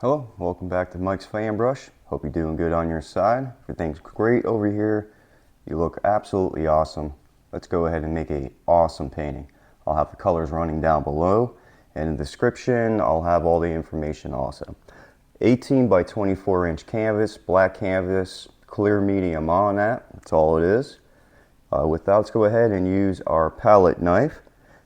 Hello, welcome back to Mike's Fan Brush. Hope you're doing good on your side. Everything's great over here. You look absolutely awesome. Let's go ahead and make an awesome painting. I'll have the colors running down below, and in the description I'll have all the information also. 18 by 24 inch canvas, black canvas, clear medium on that. That's all it is. With that, let's go ahead and use our palette knife.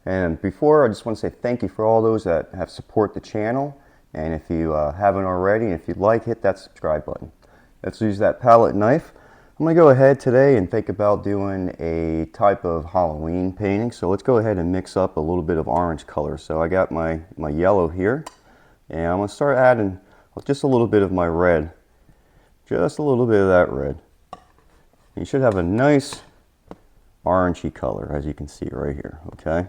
And before, I just want to say thank you for all those that have supported the channel. And if you haven't already, and if you'd like, hit that subscribe button. Let's use that palette knife. I'm going to go ahead today and think about doing a type of Halloween painting. So let's go ahead and mix up a little bit of orange color. So I got my yellow here, and I'm going to start adding just a little bit of my red. Just a little bit of that red. You should have a nice orangey color, as you can see right here, okay?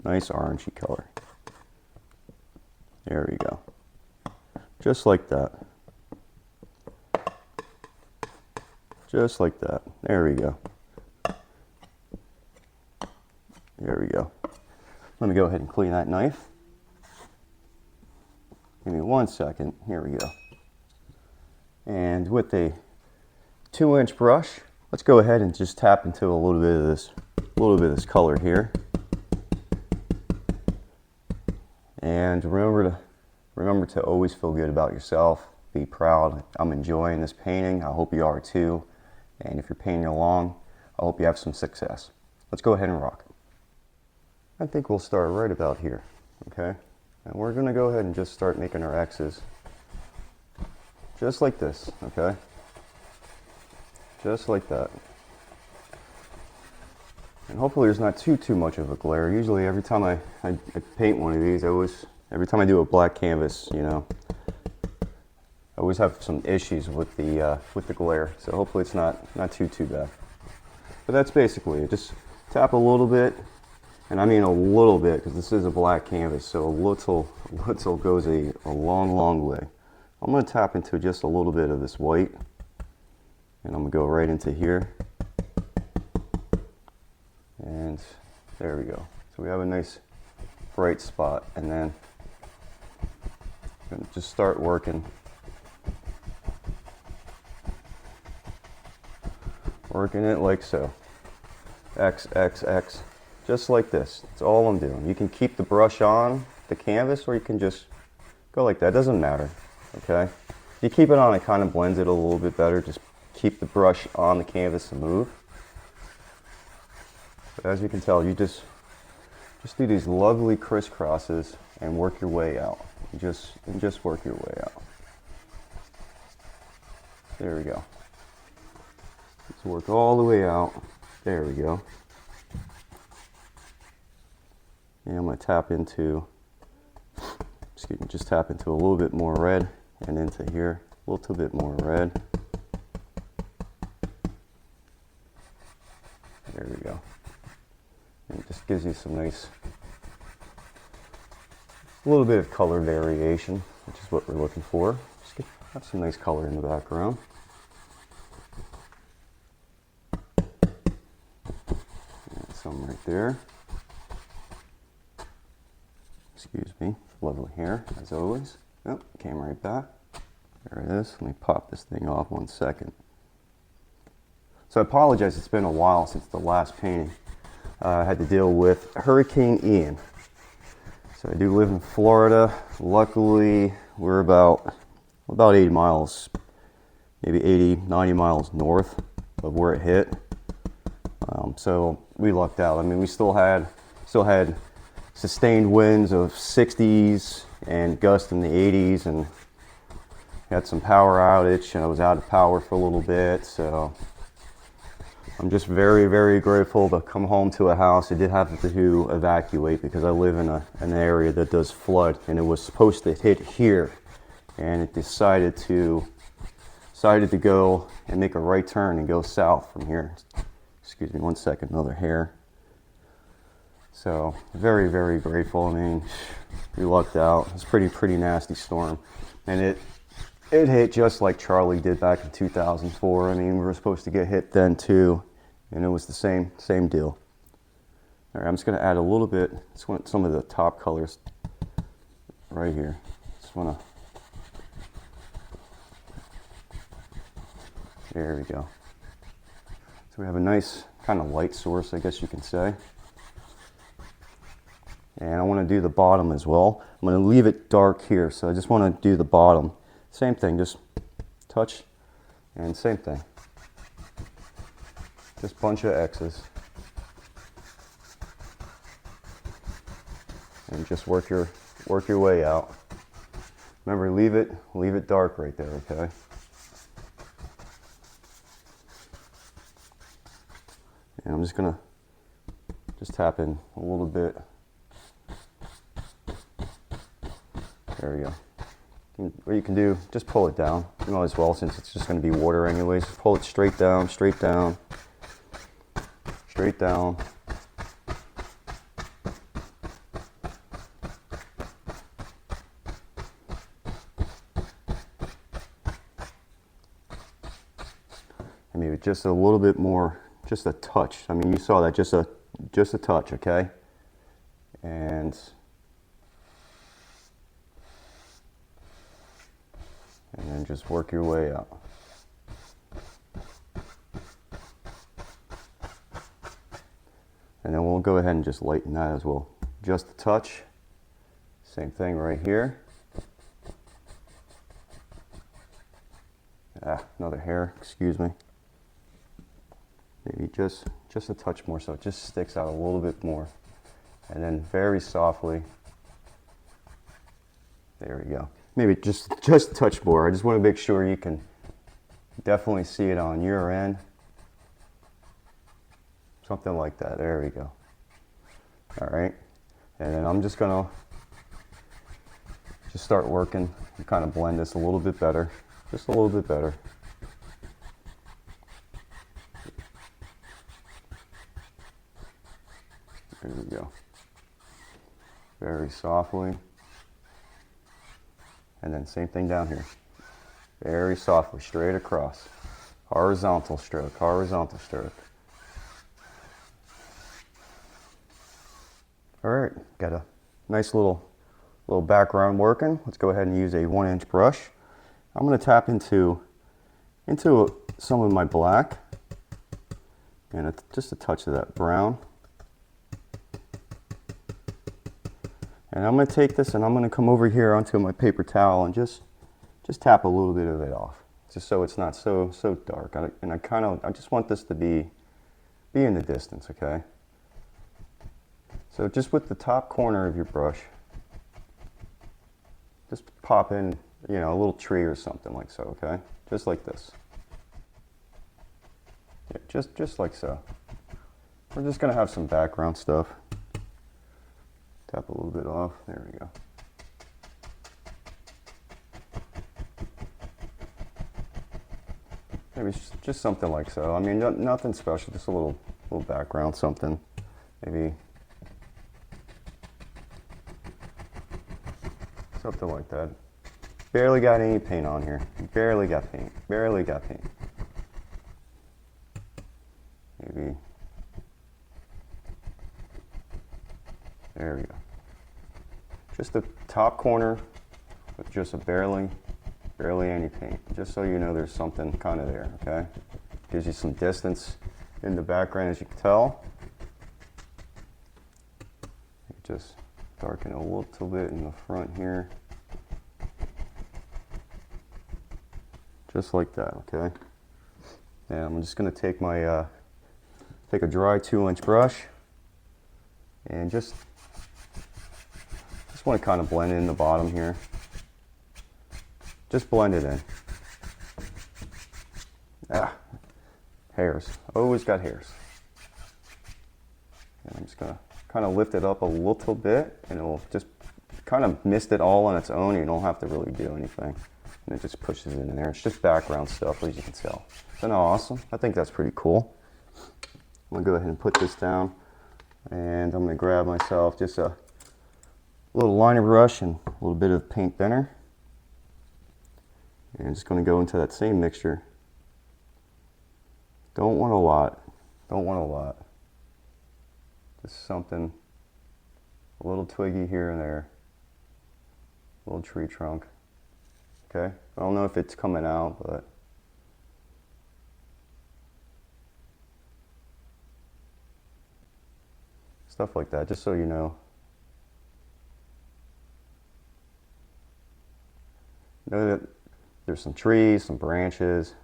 Nice orangey color. There we go. Just like that. Just like that. There we go. There we go. Let me go ahead and clean that knife. Give me 1 second. Here we go. And with a 2-inch brush, let's go ahead and just tap into a little bit of this color here. And remember to always feel good about yourself. Be proud. I'm enjoying this painting. I hope you are too. And if you're painting along, I hope you have some success. Let's go ahead and rock. I think we'll start right about here, okay? And we're gonna go ahead and just start making our X's. Just like this, okay? Just like that. And hopefully there's not too much of a glare. Usually every time I paint one of these, every time I do a black canvas, you know, I always have some issues with the glare. So hopefully it's not too bad. But that's basically it. Just tap a little bit, and I mean a little bit, because this is a black canvas, so a little goes a long way. I'm going to tap into just a little bit of this white, and I'm going to go right into here. And there we go. So we have a nice bright spot, and then I'm going to just start working it like so. X, X, X. Just like this. That's all I'm doing. You can keep the brush on the canvas, or you can just go like that. It doesn't matter. Okay? If you keep it on, it kind of blends it a little bit better. Just keep the brush on the canvas and move. But as you can tell, you just do these lovely crisscrosses and work your way out. Just work your way out. There we go. Let's work all the way out. There we go. And I'm going to tap into, just tap into a little bit more red, and into here, a little bit more red. There we go. And it just gives you some nice, a little bit of color variation, which is what we're looking for. Just have some nice color in the background. And some right there. Excuse me, lovely hair, as always. Oh, came right back. There it is. Let me pop this thing off 1 second. So I apologize, it's been a while since the last painting. I had to deal with Hurricane Ian. So I do live in Florida. Luckily, we're about 80 miles, maybe 80, 90 miles north of where it hit. So we lucked out. I mean, we still had sustained winds of 60s and gusts in the 80s, and had some power outage, and I was out of power for a little bit. So I'm just very grateful to come home to a house. I did have to evacuate because I live in an area that does flood, and it was supposed to hit here, and it decided to go and make a right turn and go south from here. Excuse me 1 second, another hair. So very grateful. I mean, we lucked out. It's pretty nasty storm, and it hit just like Charlie did back in 2004. I mean, we were supposed to get hit then too, and it was the same deal. All right, I'm just going to add a little bit. Just want some of the top colors right here. Just want to There we go. So we have a nice kind of light source, I guess you can say. And I want to do the bottom as well. I'm going to leave it dark here, so I just want to do the bottom. Same thing, just touch and same thing. Just bunch of X's. And just work your way out. Remember, leave it dark right there, okay? And I'm just gonna tap in a little bit. There we go. What you can do, just pull it down. You might as well, since it's just gonna be water anyways. Pull it straight down, straight down, straight down. And maybe just a little bit more, just a touch. I mean, you saw that, just a touch, okay? And then just work your way out. And then we'll go ahead and just lighten that as well. Just a touch. Same thing right here. Another hair, excuse me. Maybe just a touch more so it just sticks out a little bit more. And then very softly. There we go. Maybe just a touch more. I just want to make sure you can definitely see it on your end. Something like that. There we go. All right. And then I'm just going to start working and kind of blend this a little bit better. Just a little bit better. There we go. Very softly. And then same thing down here. Very softly, straight across. Horizontal stroke, horizontal stroke. All right, got a nice little background working. Let's go ahead and use a 1-inch brush. I'm going to tap into some of my black and just a touch of that brown. And I'm going to take this and I'm going to come over here onto my paper towel and just tap a little bit of it off, just so it's not so dark. And I just want this to be in the distance, okay? So just with the top corner of your brush, just pop in, a little tree or something like so, okay? Just like this. Yeah, just like so. We're just going to have some background stuff. Tap a little bit off. There we go. Maybe just something like so. I mean, nothing special. Just a little background, something. Maybe something like that. Barely got any paint on here. Barely got paint. Barely got paint. Maybe. There we go. Just the top corner with just a barely any paint. Just so you know there's something kind of there, okay? Gives you some distance in the background, as you can tell. Just darken a little bit in the front here. Just like that, okay? And I'm just gonna take my, take a dry 2-inch brush and just want to kind of blend in the bottom here. Just blend it in. Hairs. Always got hairs. And I'm just going to kind of lift it up a little bit and it'll just kind of mist it all on its own. You don't have to really do anything. And it just pushes it in there. It's just background stuff, as you can tell. Isn't that awesome? I think that's pretty cool. I'm going to go ahead and put this down. And I'm going to grab myself just a little liner brush and a little bit of paint thinner. And I'm just going to go into that same mixture. Don't want a lot. Don't want a lot. Just something, a little twiggy here and there. A little tree trunk. Okay? I don't know if it's coming out, but stuff like that, just so you know. Know that there's some trees, some branches,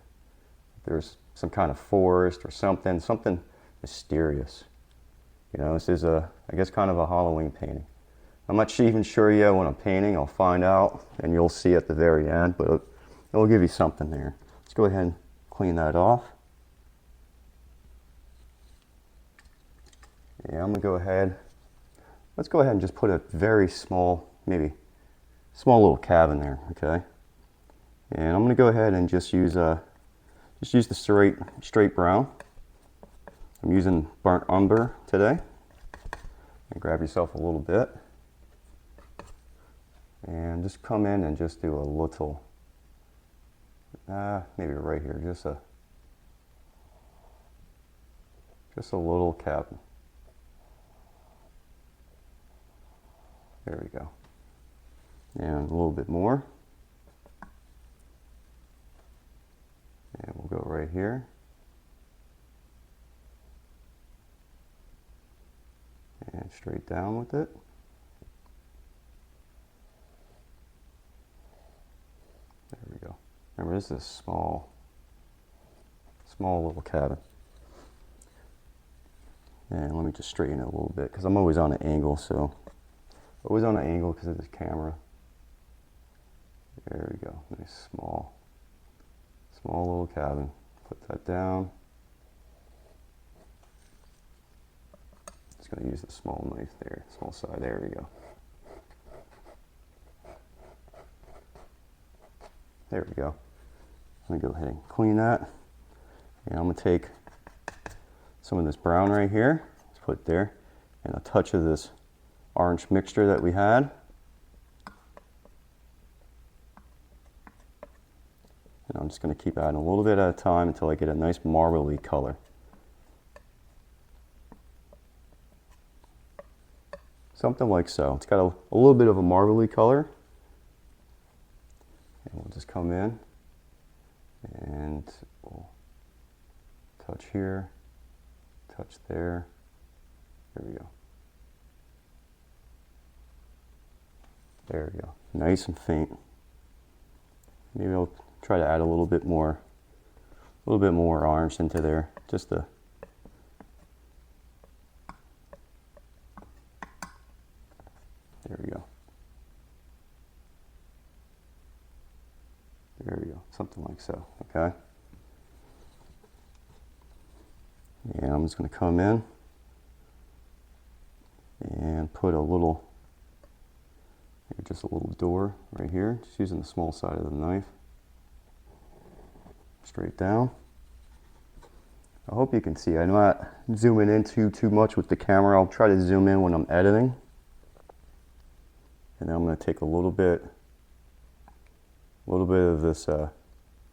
there's some kind of forest or something mysterious. You know, this is I guess kind of a Halloween painting. I'm not even sure yet what I'm painting. I'll find out, and you'll see at the very end, but it'll give you something there. Let's go ahead and clean that off. Yeah, I'm gonna go ahead. Let's go ahead and just put a very small, maybe small little cabin there, okay? And I'm gonna go ahead and just use the straight brown. I'm using burnt umber today. And grab yourself a little bit, and just come in and just do a little, maybe right here, just a little cabin. There we go. And a little bit more. And we'll go right here. And straight down with it. There we go. Remember, this is a small little cabin. And let me just straighten it a little bit, because I'm always on an angle, so always on an angle because of this camera. There we go. Nice small little cabin. Put that down. Just going to use the small knife there, small side. There we go. There we go. I'm going to go ahead and clean that. And I'm going to take some of this brown right here. Let's put it there. And a touch of this orange mixture that we had. And I'm just going to keep adding a little bit at a time until I get a nice marbly color. Something like so. It's got a little bit of a marbly color. And we'll just come in and we'll touch here, touch there. There we go. There we go. Nice and faint. Maybe I'll try to add a little bit more orange into there, just to there we go. There we go. Something like so. Okay. And I'm just going to come in and put a little, maybe just a little door right here, just using the small side of the knife. Straight down. I hope you can see. I'm not zooming in too much with the camera. I'll try to zoom in when I'm editing. And then I'm going to take a little bit of this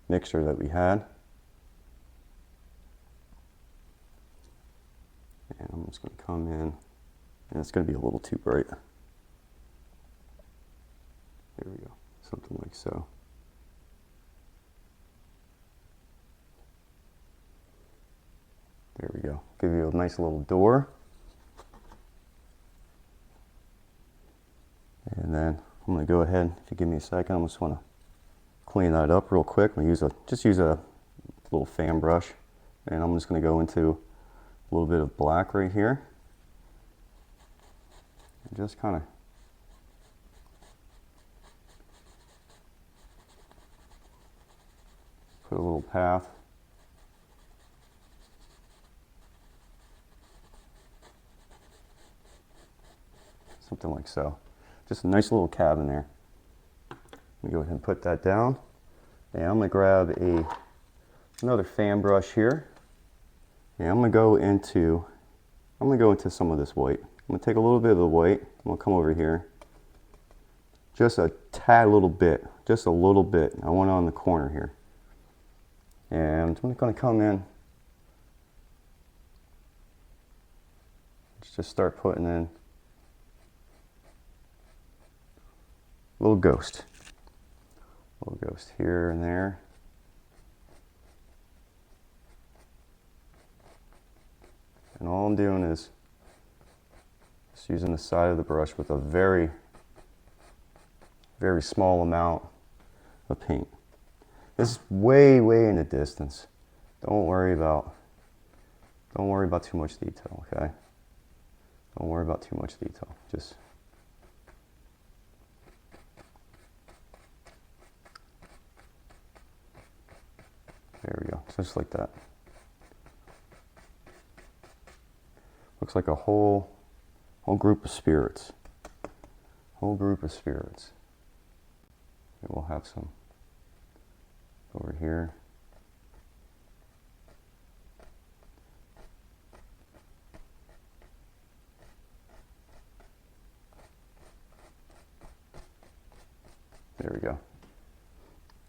mixture that we had. And I'm just going to come in, and it's going to be a little too bright. There we go. Something like so. There we go. Give you a nice little door. And then I'm going to go ahead, if you give me a second, I just want to clean that up real quick. I'm going to just use a little fan brush, and I'm just going to go into a little bit of black right here. And just kind of put a little path. Something like so. Just a nice little cabin there. Let me go ahead and put that down. And I'm going to grab another fan brush here. And I'm going to go into some of this white. I'm going to take a little bit of the white. I'm going to come over here. Just a tad little bit. Just a little bit. I want it on the corner here. And I'm going to come in. Just start putting in a little ghost here and there. And all I'm doing is Just using the side of the brush with a very, very small amount of paint. This is way, way in the distance. Don't worry about too much detail, okay? Don't worry about too much detail. Just there we go, just like that. Looks like a whole group of spirits. Whole group of spirits. And we'll have some over here. There we go.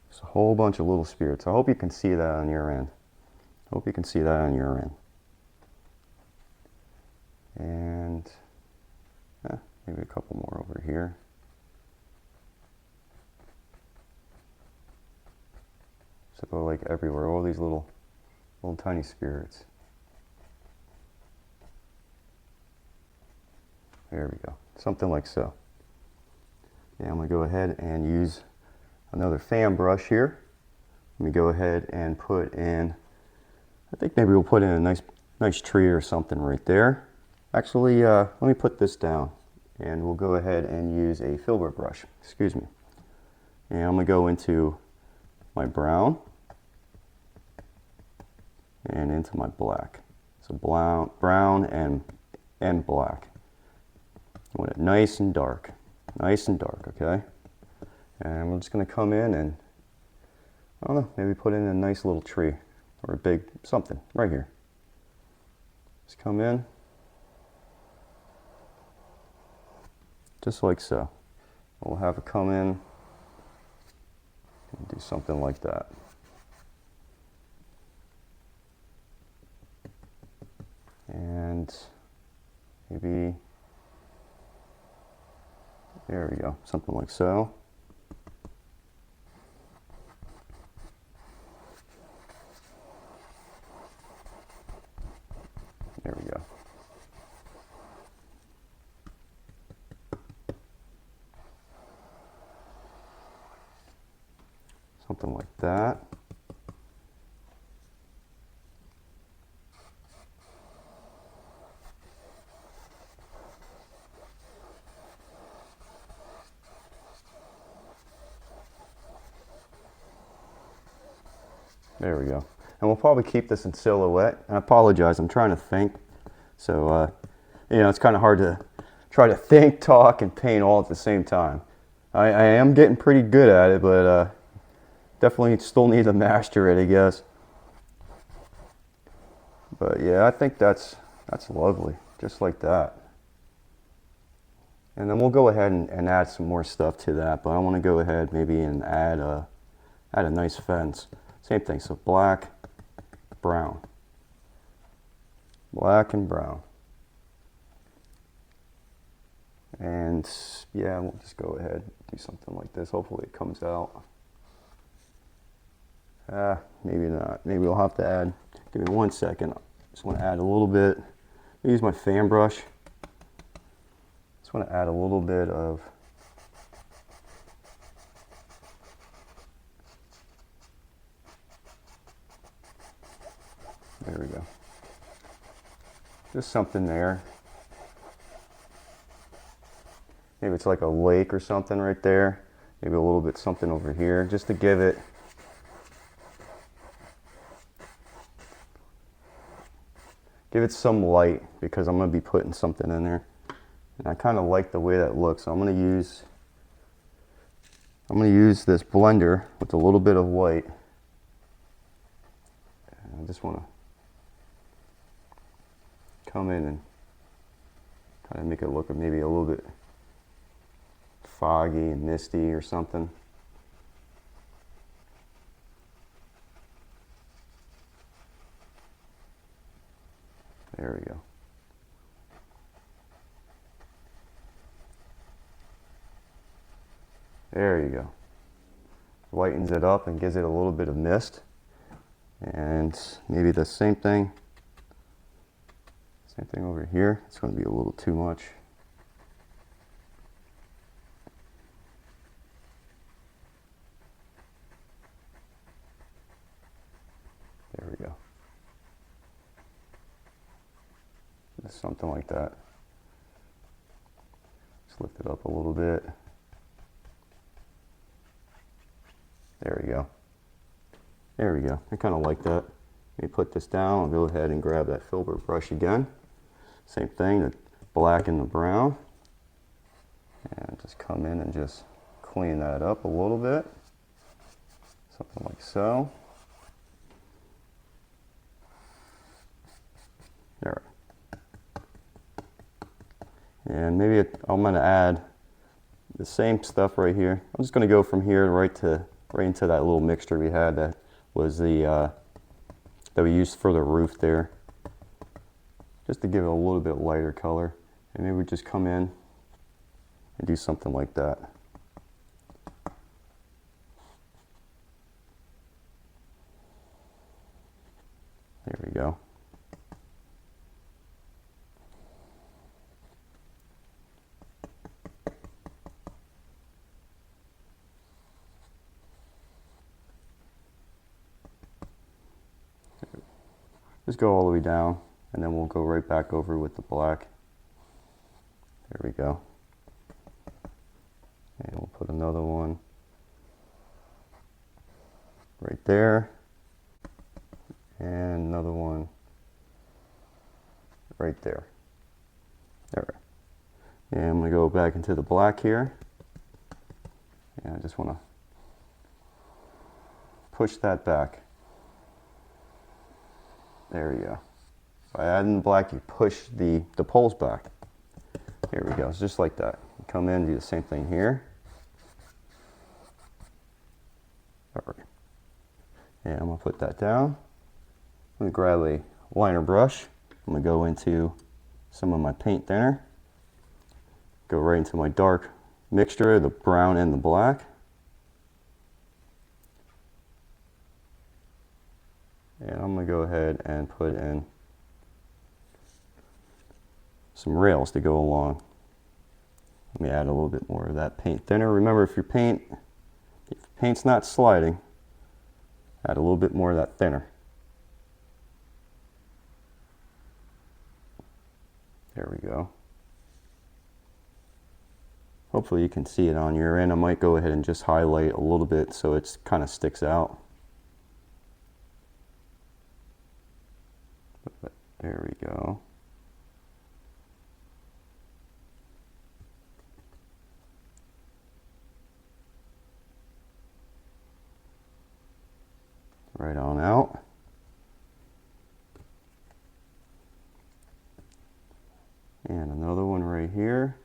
There's a whole bunch of little spirits. I hope you can see that on your end. I hope you can see that on your end. And maybe a couple more over here. So go like everywhere, all these little tiny spirits. There we go, something like so. Yeah, I'm gonna go ahead and use another fan brush here. Let me go ahead and put in, I think maybe we'll put in a nice tree or something right there. Actually, let me put this down and we'll go ahead and use a filbert brush, excuse me. And I'm gonna go into my brown and into my black. So brown and black. I want it nice and dark, okay? And we're just gonna come in and, I don't know, maybe put in a nice little tree or a big something right here. Just come in, just like so. We'll have it come in and do something like that. And maybe, there we go, something like so. There we go. Something like that. There we go. And we'll probably keep this in silhouette. And I apologize, I'm trying to think. So, you know, it's kind of hard to try to think, talk, and paint all at the same time. I am getting pretty good at it, but definitely still need to master it, I guess. But yeah, I think that's lovely, just like that. And then we'll go ahead and add some more stuff to that, but I want to go ahead maybe and add a nice fence. Same thing, so black, brown. Black and brown. And yeah, we'll just go ahead and do something like this. Hopefully it comes out. Maybe not. Maybe we'll have to add, give me 1 second. Just want to add a little bit. Use my fan brush. Just want to add a little bit of there we go. Just something there. Maybe it's like a lake or something right there. Maybe a little bit something over here, just to give it some light, because I'm going to be putting something in there. And I kind of like the way that looks. So I'm going to use this blender with a little bit of white. And I just want to come in and kind of make it look maybe a little bit foggy and misty or something. There we go. There you go. Lightens it up and gives it a little bit of mist. And maybe the same thing over here. It's going to be a little too much. something like that. Just lift it up a little bit. There we go. There we go. I kind of like that. Let me put this down. I'll go ahead and grab that filbert brush again. Same thing, the black and the brown. And just come in and just clean that up a little bit. Something like so. There. And maybe I'm going to add the same stuff right here. I'm just going to go from here right into that little mixture we had that was the that we used for the roof there, just to give it a little bit lighter color. And maybe we just come in and do something like that. There we go. Just go all the way down, and then we'll go right back over with the black. There we go. And we'll put another one right there, and another one right there. There. And I'm going to go back into the black here, and I just want to push that back. There we go. By adding the black, you push the poles back. Here we go. It's just like that. Come in, do the same thing here. All right. And I'm going to put that down. I'm going to grab a liner brush. I'm going to go into some of my paint thinner. Go right into my dark mixture, the brown and the black. And I'm going to go ahead and put in some rails to go along. Let me add a little bit more of that paint thinner. Remember, if paint's not sliding, add a little bit more of that thinner. There we go. Hopefully you can see it on your end. I might go ahead and just highlight a little bit so it kind of sticks out. There we go. Right on out. And another one right here.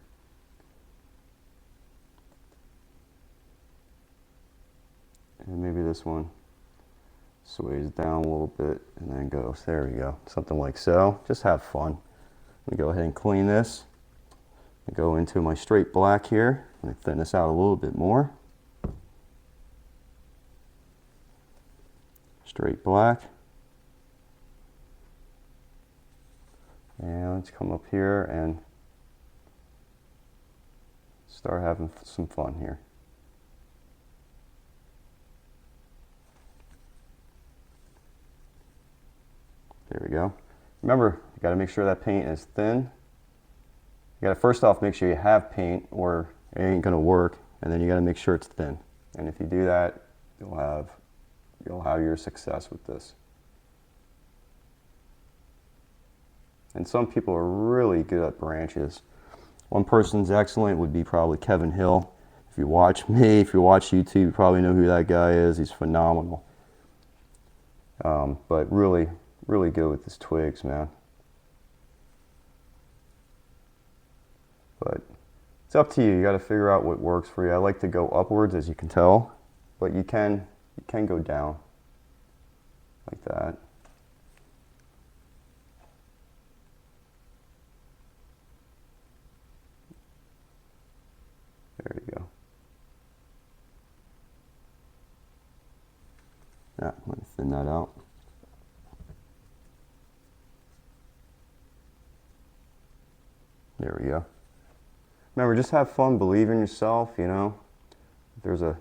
And maybe this one sways down a little bit and then goes. There we go. Something like so. Just have fun. Let me go ahead and clean this. Go into my straight black here. Let me thin this out a little bit more. Straight black. And let's come up here and start having some fun here. There we go. Remember, you got to make sure that paint is thin. You got to first off make sure you have paint or it ain't going to work, and then you got to make sure it's thin. And if you do that, you'll have your success with this. And some people are really good at branches. One person's excellent would be probably Kevin Hill. If you watch me, if you watch YouTube, you probably know who that guy is. He's phenomenal. But really good with his twigs, man. But it's up to you. You got to figure out what works for you. I like to go upwards, as you can tell, but you can go down like that. There you go. Yeah, let me thin that out. There we go. Remember, just have fun, believe in yourself, you know. If there's a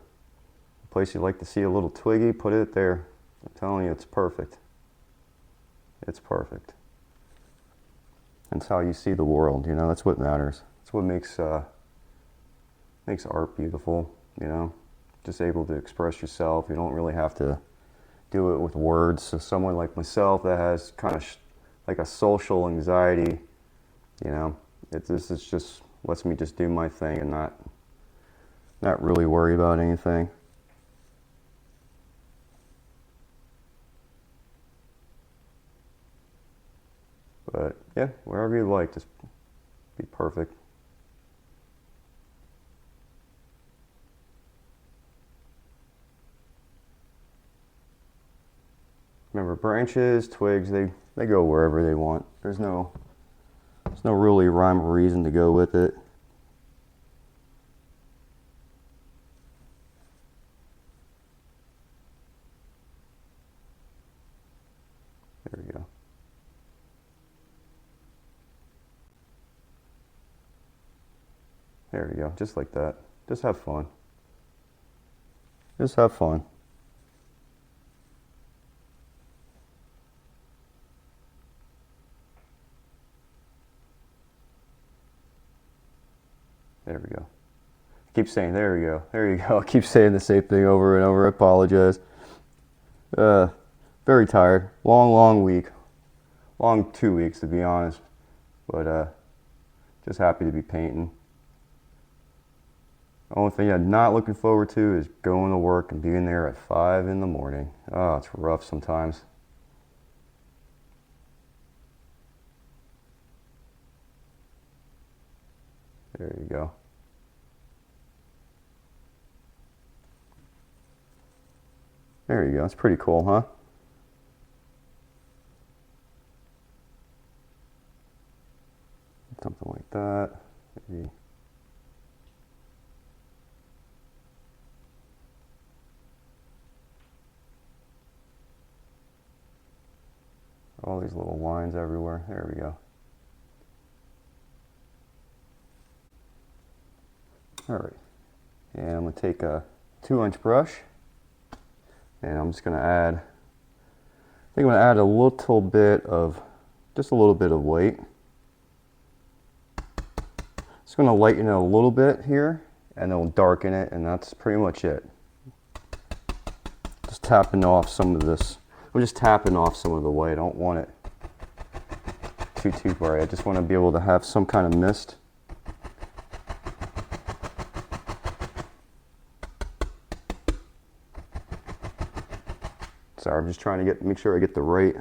place you'd like to see a little twiggy, put it there. I'm telling you, it's perfect. It's perfect. That's how you see the world, you know, that's what matters. That's what makes art beautiful, you know, just able to express yourself. You don't really have to do it with words. So someone like myself that has kind of like a social anxiety, you know, this is just lets me just do my thing and not really worry about anything. But yeah, wherever you like, just be perfect. Remember, branches, twigs, they go wherever they want. There's no really rhyme or reason to go with it. There we go. There we go, just like that. Just have fun. Just have fun. There we go. I keep saying, there we go, there you go. I keep saying the same thing over and over. I apologize. Very tired. Long week. Long 2 weeks, to be honest. But just happy to be painting. The only thing I'm not looking forward to is going to work and being there at 5 in the morning. Oh, it's rough sometimes. There you go. There you go. It's pretty cool, huh? Something like that. Maybe. All these little lines everywhere. There we go. All right. And I'm going to take a 2-inch brush. And I'm just going to add, I think I'm going to add a little bit of, just a little bit of white. Just going to lighten it a little bit here, and it'll darken it, and that's pretty much it. Just tapping off some of this. I'm just tapping off some of the white. I don't want it too bright. I just want to be able to have some kind of mist. Sorry, I'm just trying to make sure I get the right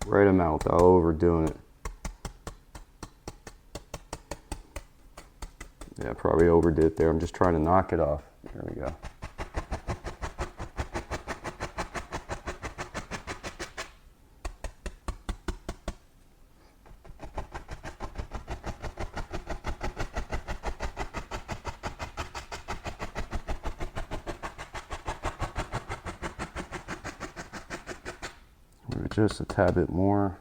amount without overdoing it. Yeah, probably overdid it there. I'm just trying to knock it off. There we go. Just a tad bit more.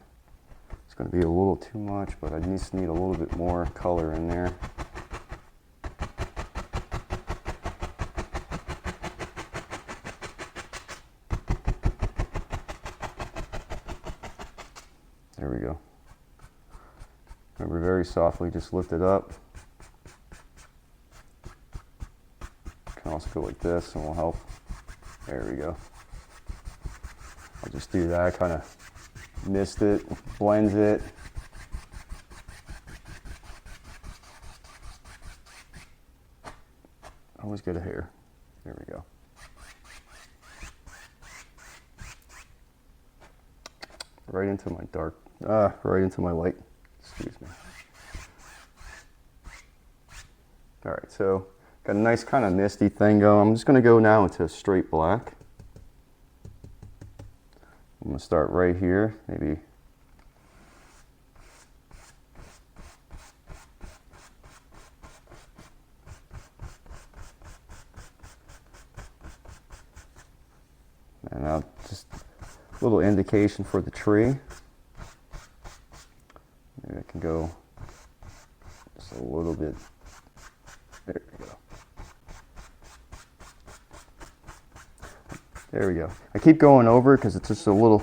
It's going to be a little too much, but I just need a little bit more color in there. There we go. Remember, very softly, just lift it up. You can also go like this and will help. There we go. I'll just do that, kind of mist it, blends it. Always get a hair. There we go. Right into my dark, right into my light. Excuse me. All right, so got a nice kind of misty thing going. I'm just going to go now into straight black. I'm going to start right here, maybe. And now just a little indication for the tree. Maybe I can go just a little bit. There we go. There we go. I keep going over because it's just a little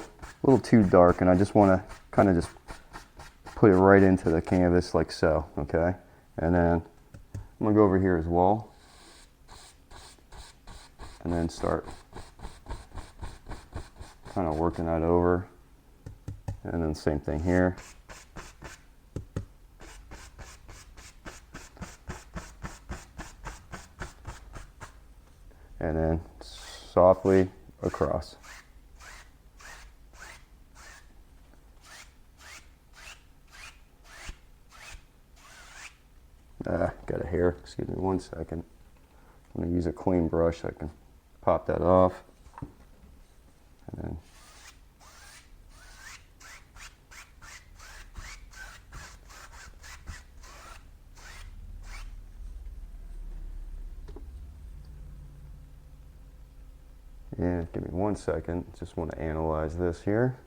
too dark, and I just want to kind of just put it right into the canvas like so, okay? And then I'm gonna go over here as well, and then start kind of working that over. And then same thing here. And then softly across. Got a hair, excuse me 1 second. I'm gonna use a clean brush so I can pop that off. And then and give me 1 second, just want to analyze this here.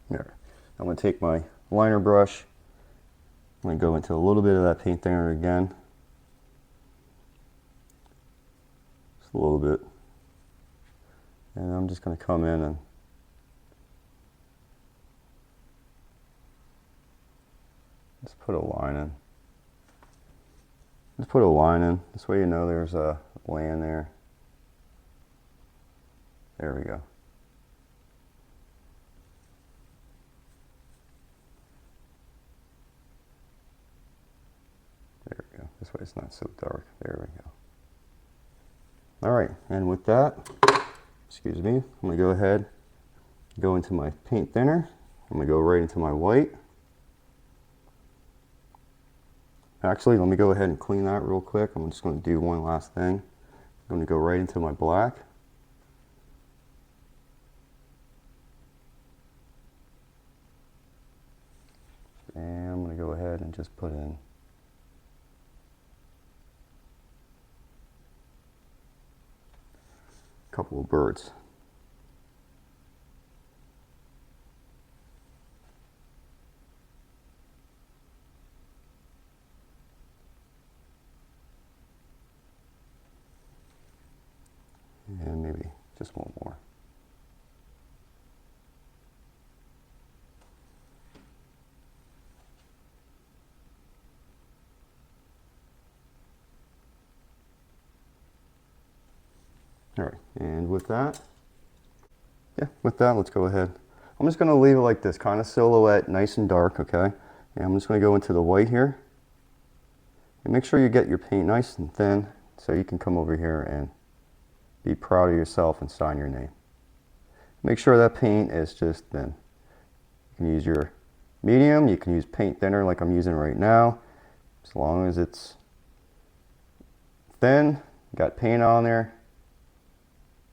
There. I'm going to take my liner brush, I'm going to go into a little bit of that paint thinner again. Just a little bit. And I'm just going to come in and just put a line in. Just put a line in. This way you know there's a land there. There we go. There we go. This way it's not so dark. There we go. All right, and with that, excuse me, I'm going to go ahead, go into my paint thinner. I'm going to go right into my white. Actually, let me go ahead and clean that real quick. I'm just going to do one last thing. I'm going to go right into my black. And I'm going to go ahead and just put in a couple of birds. And maybe just one more. All right, and with that, let's go ahead. I'm just gonna leave it like this, kind of silhouette, nice and dark, okay? And I'm just gonna go into the white here. And make sure you get your paint nice and thin so you can come over here and be proud of yourself and sign your name. Make sure that paint is just thin. You can use your medium, you can use paint thinner like I'm using right now. As long as it's thin, got paint on there,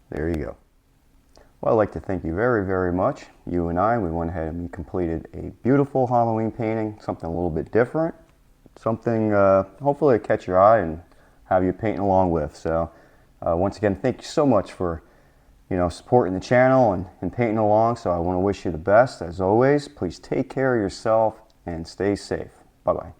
there you go. Well, I'd like to thank you very, very much. You and I, we went ahead and we completed a beautiful Halloween painting, something a little bit different, something hopefully to catch your eye and have you painting along with. So once again, thank you so much for supporting the channel and painting along. So I want to wish you the best as always. Please take care of yourself and stay safe. Bye-bye.